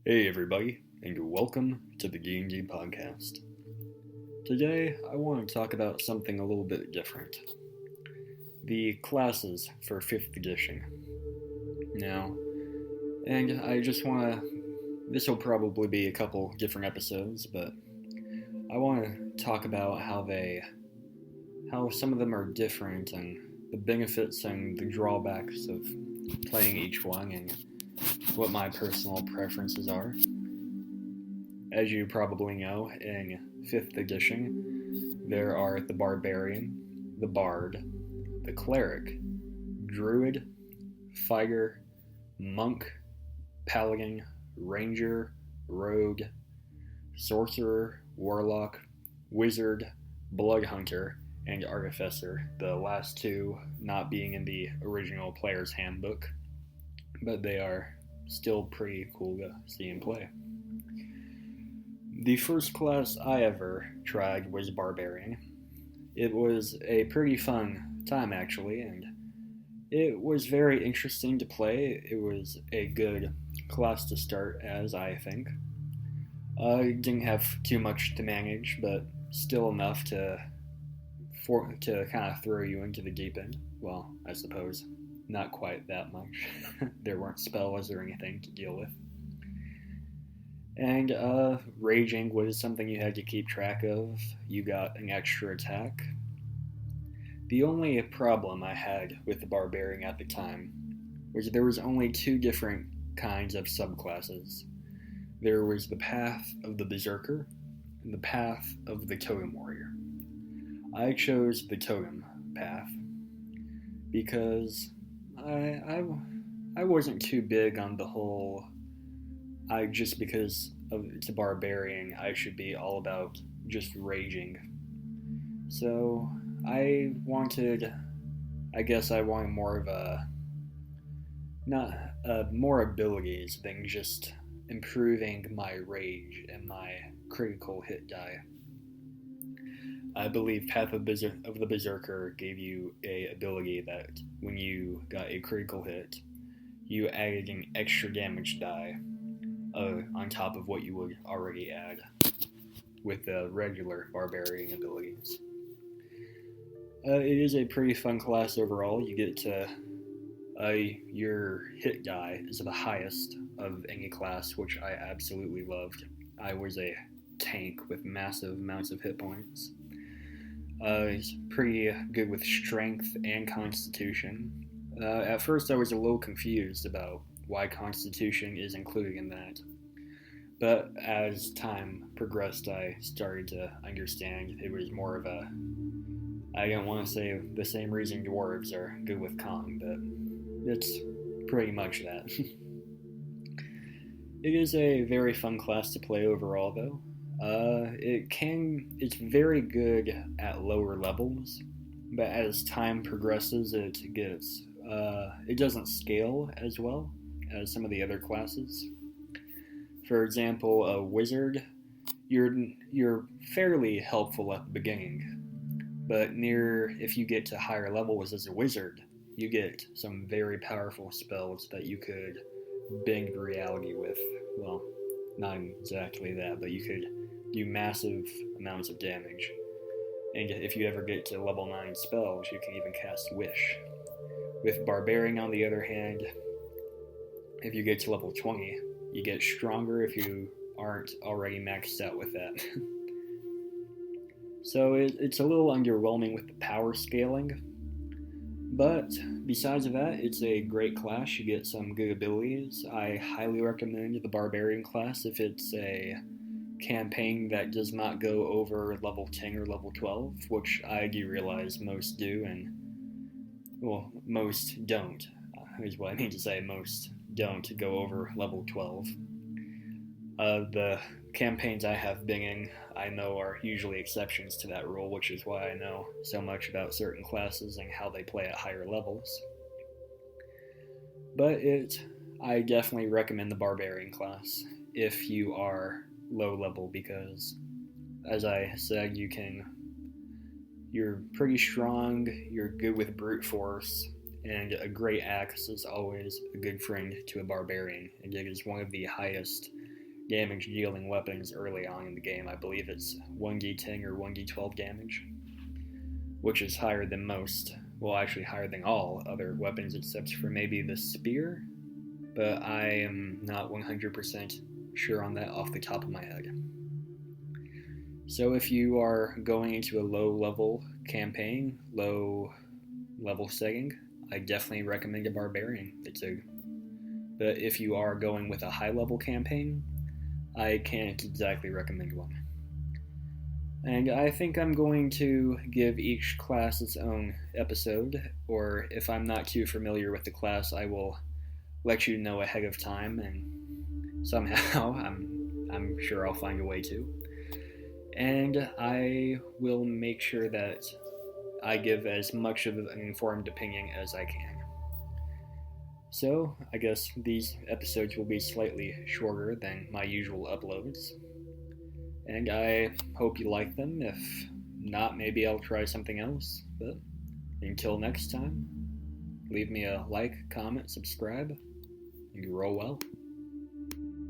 Hey everybody, and welcome to the D&D podcast. Today, I want to talk about something a little bit different. The classes for 5th edition. Now, and I just want to, this will probably be a couple different episodes, but I want to talk about how some of them are different and the benefits and the drawbacks of playing each one and what my personal preferences are. As you probably know, in 5th edition, there are the Barbarian, the Bard, the Cleric, Druid, Fighter, Monk, Paladin, Ranger, Rogue, Sorcerer, Warlock, Wizard, Blood Hunter, and Artificer, the last two not being in the original player's handbook, but they are still pretty cool to see and play. The first class I ever tried was Barbarian. It was a pretty fun time, actually, and it was very interesting to play. It was a good class to start as, I think. It didn't have too much to manage, but still enough to kind of throw you into the deep end. Well, I suppose not quite that much. There weren't spells or anything to deal with. And raging was something you had to keep track of. You got an extra attack. The only problem I had with the Barbarian at the time was there was only two different kinds of subclasses. There was the path of the Berserker and the path of the Totem Warrior. I chose the Totem path because I wasn't too big on the whole just because it's a Barbarian, I should be all about just raging. So I wanted more of more abilities than just improving my rage and my critical hit die. I believe Path of the Berserker gave you a ability that when you got a critical hit, you added an extra damage die on top of what you would already add with the regular Barbarian abilities. It is a pretty fun class overall. You get to your hit die is the highest of any class, which I absolutely loved. I was a tank with massive amounts of hit points. He's pretty good with strength and constitution. At first I was a little confused about why constitution is included in that. But as time progressed, I started to understand it was more of I don't want to say the same reason dwarves are good with con, but it's pretty much that. It is a very fun class to play overall, though. It's very good at lower levels, but as time progresses, it doesn't scale as well as some of the other classes. For example, a wizard, you're fairly helpful at the beginning, but if you get to higher levels as a wizard, you get some very powerful spells that you could bend reality with. Well, not exactly that, but you could do massive amounts of damage. And if you ever get to level 9 spells, you can even cast Wish. With Barbarian, on the other hand, if you get to level 20, you get stronger if you aren't already maxed out with that. So it's a little underwhelming with the power scaling. But besides that, it's a great class. You get some good abilities. I highly recommend the Barbarian class if it's a campaign that does not go over level 10 or level 12, which I do realize most do, and, well, most don't, is what I mean to say. Most don't go over level 12. The campaigns I have been in, I know, are usually exceptions to that rule, which is why I know so much about certain classes and how they play at higher levels. But I definitely recommend the Barbarian class if you are low level, because, as I said, you're pretty strong, you're good with brute force, and a great axe is always a good friend to a barbarian, and it is one of the highest damage dealing weapons early on in the game. I believe it's 1d10 or 1d12 damage, which is higher than most. Well, actually higher than all other weapons except for maybe the spear, but I am not 100% sure on that off the top of my head. So if you are going into a low level campaign, low level setting, I definitely recommend a Barbarian. But if you are going with a high level campaign, I can't exactly recommend one. And I think I'm going to give each class its own episode, or if I'm not too familiar with the class, I will let you know ahead of time, and somehow I'm sure I'll find a way to. And I will make sure that I give as much of an informed opinion as I can. So, I guess these episodes will be slightly shorter than my usual uploads. And I hope you like them. If not, maybe I'll try something else. But until next time, leave me a like, comment, subscribe, and you roll well.